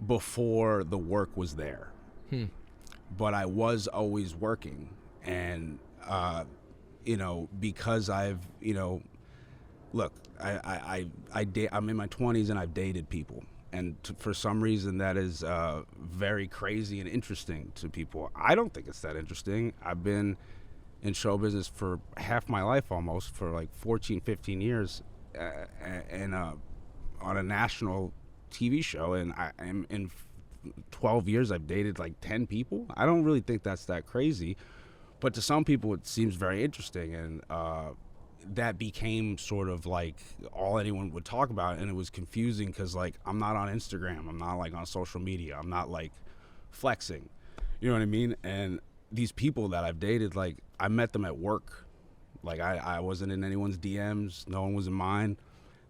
before the work was there. But I was always working, and because I've look, I'm in my 20s and I've dated people, and for some reason that is very crazy and interesting to people. I don't think it's that interesting. I've been in show business for half my life, almost, for like 14, 15 years, and on a national TV show, and I am in 12 years I've dated like 10 people. I don't really think that's that crazy, but to some people it seems very interesting, and that became sort of like all anyone would talk about, and it was confusing because like I'm not on Instagram, I'm not like on social media, I'm not like flexing, you know what I mean? And these people that I've dated, like I met them at work, like I wasn't in anyone's DMs, no one was in mine.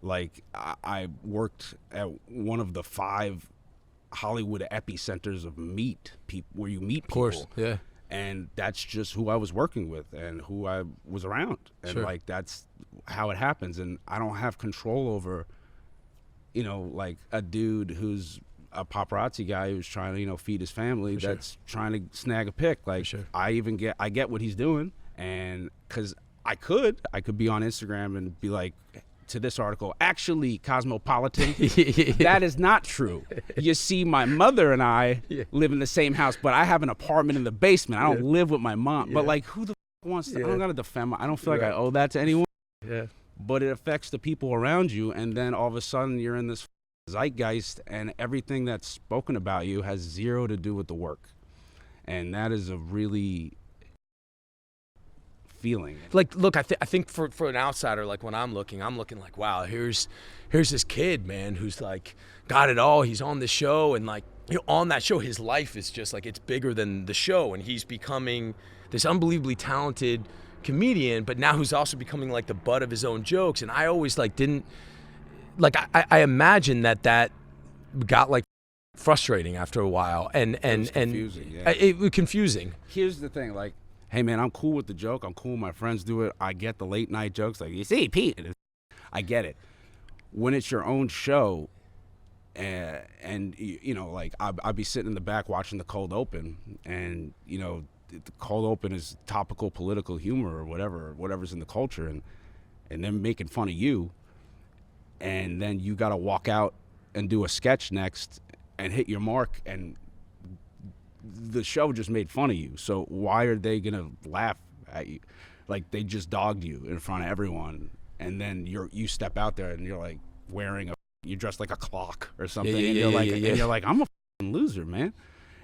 Like I worked at one of the 5 Hollywood epicenters of where you meet people. Of course, yeah. And that's just who I was working with and who I was around. And like that's how it happens. And I don't have control over, like a dude who's a paparazzi guy who's trying to, feed his family, that's trying to snag a pic. Like I get what he's doing, and because I could be on Instagram and be like, to this article, actually, Cosmopolitan, that is not true. You see, my mother and I live in the same house, but I have an apartment in the basement. I don't live with my mom. But like, who the wants to? I don't gotta defend I don't feel like I owe that to anyone. Yeah. But it affects the people around you, and then all of a sudden you're in this zeitgeist, and everything that's spoken about you has zero to do with the work, and that is a really feeling. Like, look, I think for an outsider, like when I'm looking like, wow, here's this kid, man, who's like got it all. He's on the show, and like on that show, his life is just like, it's bigger than the show, and he's becoming this unbelievably talented comedian, but now who's also becoming like the butt of his own jokes. And I always like didn't like I imagine that got like frustrating after a while, and confusing, it was confusing. Here's the thing, like, hey man, I'm cool with the joke. I'm cool. My friends do it. I get the late night jokes. Like, you see, Pete, I get it. When it's your own show, and like I'll be sitting in the back watching the cold open, and the cold open is topical political humor or whatever's in the culture, and they're making fun of you, and then you got to walk out and do a sketch next and hit your mark, and the show just made fun of you. So why are they gonna laugh at you? Like, they just dogged you in front of everyone, and then you step out there and you're like you're dressed like a clock or something, and you're like, I'm a loser, man.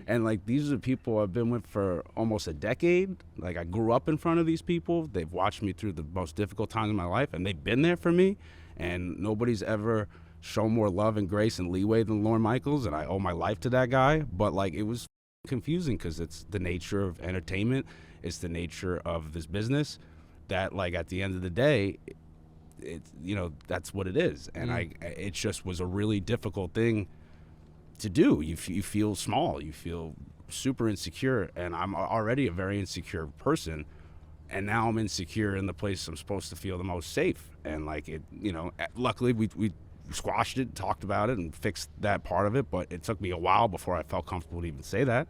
And like, these are people I've been with for almost a decade. Like, I grew up in front of these people. They've watched me through the most difficult times in my life, and they've been there for me. And nobody's ever shown more love and grace and leeway than Lorne Michaels, and I owe my life to that guy. But like, it was confusing because it's the nature of entertainment, it's the nature of this business, that like at the end of the day, it's that's what it is. And it just was a really difficult thing to do. You feel small, you feel super insecure, and I'm already a very insecure person, and now I'm insecure in the place I'm supposed to feel the most safe. And like, it luckily we squashed it, talked about it, and fixed that part of it, but it took me a while before I felt comfortable to even say that.